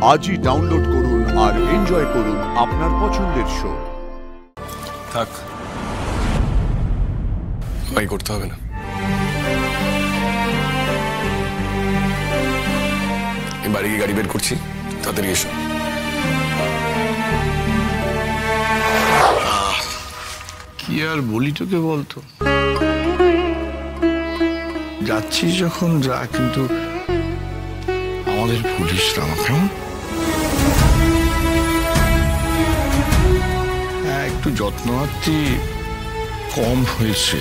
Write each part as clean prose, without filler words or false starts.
আজই ডাউনলোড করুন আর এনজয় করুন আপনার পছন্দের শো। থাক, ভাই করতে হবে না। বাড়ি গিয়ে গাড়ি বের করছি, তাড়াতাড়ি এসো। কি আর বলি তোকে বলতো, যাচ্ছিস যখন যা, কিন্তু আমাদের পুলিশ আমাকে একটু যত্নআত্তি কম হয়েছে।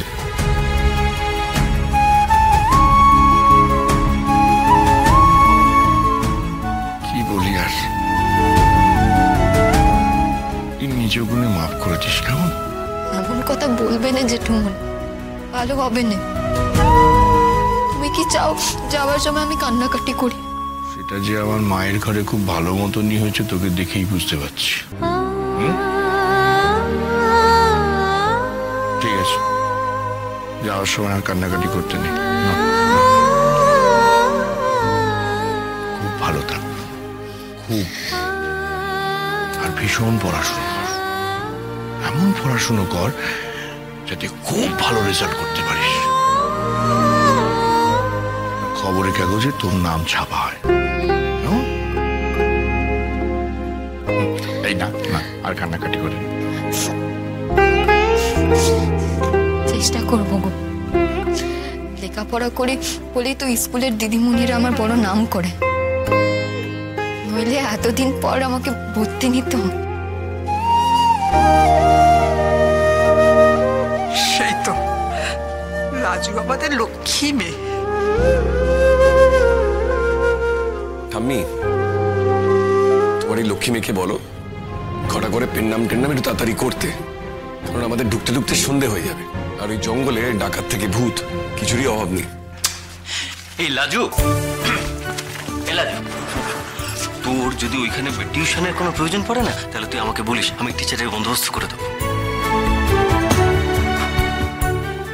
কি বলি আর, তুই নিজের গুণে মাফ করে দিস কেমন? এমন কথা বলবে না জেঠুমন, ভালো হবে না। তুমি কি চাও যাওয়ার সময় আমি কান্নাকাটি করি? সেটা যে আমার মায়ের ঘরে খুব ভালো মতনই হয়েছে তোকে দেখেই বুঝতে পারছি। ঠিক আছে, যাওয়ার সময় আর কান্নাকাটি করতে নেই। খুব ভালো থাক, খুব, আর ভীষণ পড়াশোনা কর। এমন পড়াশুনো কর যাতে খুব ভালো রেজাল্ট করতে পারিস, খবরের কাগজে তোর নাম ছাপা হয়। এই না না, আর কান্নাকাটি করে না। চেষ্টা করবো গো, লেখাপড়া করে বলেই তো স্কুলের দিদিমণিরা আমার বড় নাম করে, নইলে এতদিন পর আমাকে ভর্তি নিত। সেই তো রাজু আমাদের লক্ষ্মী মেয়ে। ঠাম্মি, তোমার এই লক্ষ্মী মেয়েকে বলো ঘটা করে পেন নাম একটু তাড়াতাড়ি করতে, কারণ আমাদের ঢুকতে ঢুকতে সন্ধে হয়ে যাবে, আর ওই জঙ্গলে ডাকাত থেকে ভূত কিছুরই অভাব নেই। এই লাজু, তোর যদি ওইখানে টিউশনের কোনো প্রয়োজন পড়ে না, তাহলে তুই আমাকে বলিস, আমি টিচারের বন্দোবস্ত করে দেবো।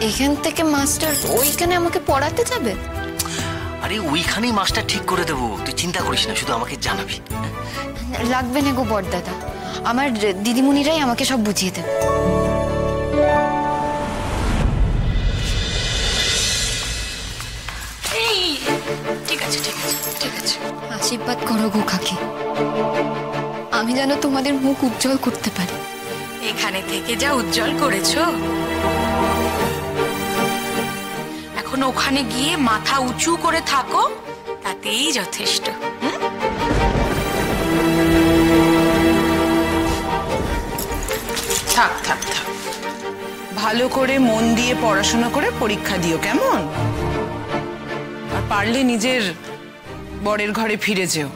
এখান থেকে মাস্টার ওইখানে আমাকে পড়াতে যাবে? আরে ওইখানেই মাস্টার ঠিক করে দেবো, তুই চিন্তা করিস না, শুধু আমাকে জানাবি। লাগবে না গো বড়দাদা, আমার দিদিমণিরাই আমাকে সব বুঝিয়ে দেবে। ঠিক আছে ঠিক আছে ঠিক আছে, আশীর্বাদ করো গো কাকি, আমি যেন তোমাদের মুখ উজ্জ্বল করতে পারি। এখানে থেকে যা উজ্জ্বল করেছো, এখন ওখানে গিয়ে মাথা উঁচু করে থাকো, তাতেই যথেষ্ট। থাক থাক থাক, ভালো করে মন দিয়ে পড়াশোনা করে পরীক্ষা দিও কেমন? আর পারলে নিজের বরের ঘরে ফিরে যেও।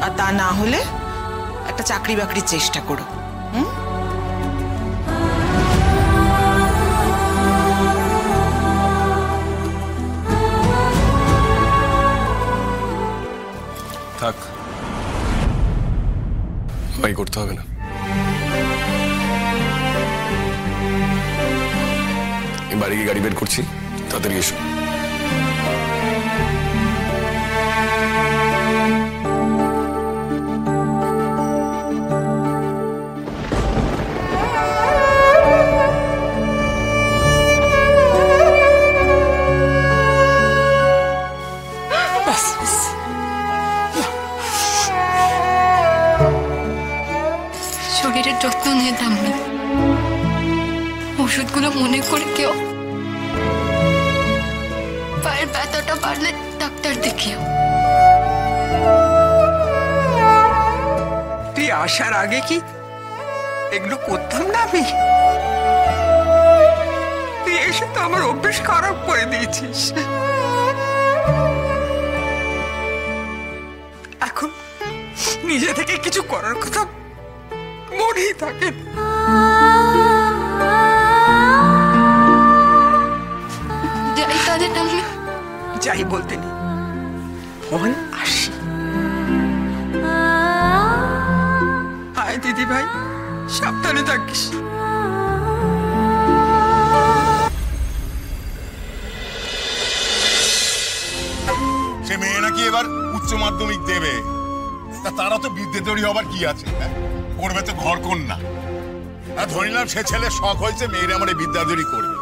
আর তা না হলে একটা চাকরি বাকরির চেষ্টা করো। থাক, ভাই করতে হবে না। বাড়ি গিয়ে গাড়ি বের করছি, তাড়াতাড়ি এসো। শরীরের যত্ন নিয়ে দামনি, ওষুধগুলো মনে করে কেউ, পায়ের ব্যথাটা বাড়লে ডাক্তার দেখিও। তুই আসার আগে কি এগুলো করতাম না আমি? তুই এসে তো আমার অভ্যেস খারাপ করে দিয়েছিস। এখন নিজে থেকে কিছু করার কথা মনেই থাকে। যাই তাদের নামে, যাই বলতে নেই, ফল আসি। আয় দিদি ভাই, সাবধানে থাকিস। নাকি এবার উচ্চ মাধ্যমিক দেবে, তা তারা তো বিদ্যাধরী হবার কি আছে, করবে তো ঘর কন্যা। আর ধরে নিলাম সে ছেলে শখ হয়েছে মেয়েরা আমার বিদ্যাধরী করবে,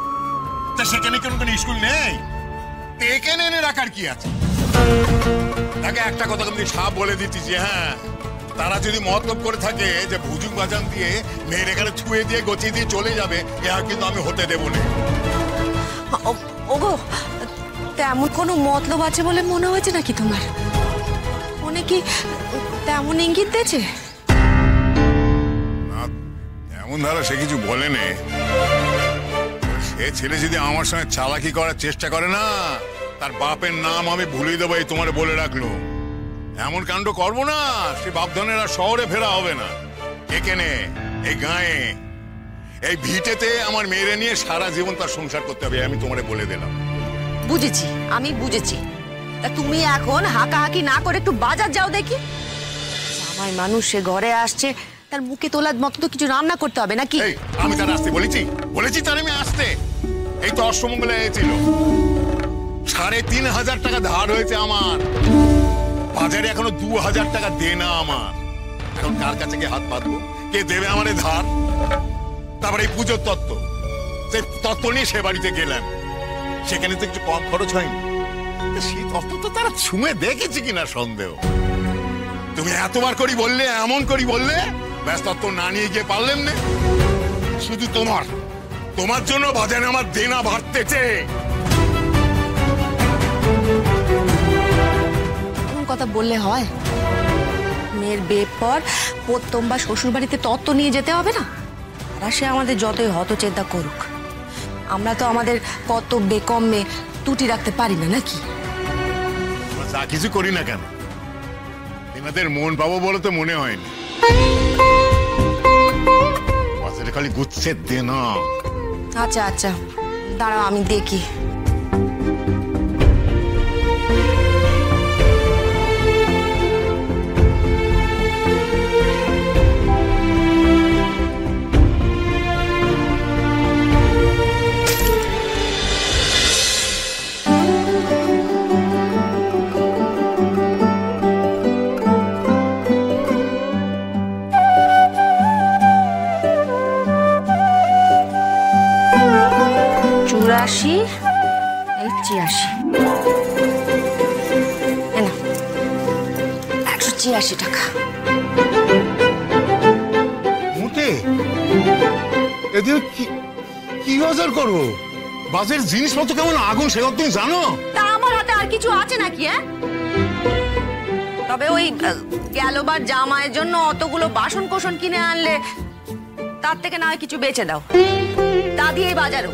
তা সেখানে কোনো স্কুল নেই, এখানে এনে রাখার কি আছে? তাকে একটা কথা তুমি সাপ বলে দিচ্ছি যে হ্যাঁ, তারা যদি মতলব করে থাকে যে ভুজুং বাজান দিয়ে মেয়ের এখানে ছুঁয়ে দিয়ে গচিয়ে দিয়ে চলে যাবে, ইহা কিন্তু আমি হতে দেবো না। ওগো, তেমন কোনো মতলব আছে বলে মনে হয়েছে নাকি তোমার? মনে কি তেমন ইঙ্গিত দিয়েছে? এমন ধারা সে কিছু বলে নে। সে ছেলে যদি আমার সঙ্গে চালাকি করার চেষ্টা করে না, তার বাপের নাম আমি ভুলে দেবো, এই তোমার বলে রাখলো। এমন কাণ্ড করবো না, সে বাপধনের আর শহরে ফেরা হবে না, এখানে এই গায়ে এই ভিটেতে আমার মেয়েরে নিয়ে সারা জীবন তার সংসার করতে হবে, আমি তোমারে বলে দিলাম। বুঝেছি, আমি বুঝেছি। তা তুমি এখন হাঁকাহাঁকি না করে একটু বাজার যাও দেখি। জামাই মানুষ, সে ঘরে আসছে, তার মুখে তোলার মতো তো কিছু রান্না করতে হবে নাকি? আমি তার আসতে বলেছি তার আমি আসতে। এই তো অষ্টমঙ্গলে এসেছিল, ৩,৫০০ টাকা ধার হয়েছে আমার, বাজারে এখনো ২,০০০ টাকা দেনা আমার। এখন কার কাছে গিয়ে হাত পাতবো? কে দেবে আমারে ধার? তারপরে এই পুজোর তত্ত্ব, সেই তত্ত্ব নিয়ে সে বাড়িতে গেলাম, সেখানে তো একটু কম খরচ হয়নি। সেই তত্ত্ব তো তারা ছুঁয়ে দেখেছে কিনা সন্দেহ। তুমি এতবার করি বললে, এমন করি বললে, ব্যাস তত্ত্ব না নিয়ে গিয়ে পারলেন না। শুধু তোমার জন্য বাজারে আমার দেনা বাড়তেছে। কথা বললে হয়? মেয়ের বিয়ের পর প্রথম বা শ্বশুর বাড়িতে তত্ত্ব নিয়ে যেতে হবে না? আর সে আমাদের যতই হতচিন্তা করুক, আমরা তো আমাদের কর্তব্যে কমে ত্রুটি রাখতে পারি না নাকি? যা কিছু করি না কেন, এনাদের মন পাবো বলে তো মনে হয়নি। বাজারে খালি গুচ্ছে দেনা। আচ্ছা আচ্ছা, দাঁড়াও আমি দেখি। চুরাশি, ৮৬, ১৮৬ টাকা। মোটে এদের কি বাজার করবো? বাজারের জিনিসপত্র কেমন আগুন, সে তুমি জানো? তা আমার হাতে আর কিছু আছে নাকি? তবে ওই গেলবার জামাইয়ের জন্য অতগুলো বাসন কোসন কিনে আনলে, তার থেকে না হয় কিছু বেচে দাও, তা দিয়ে বাজারও।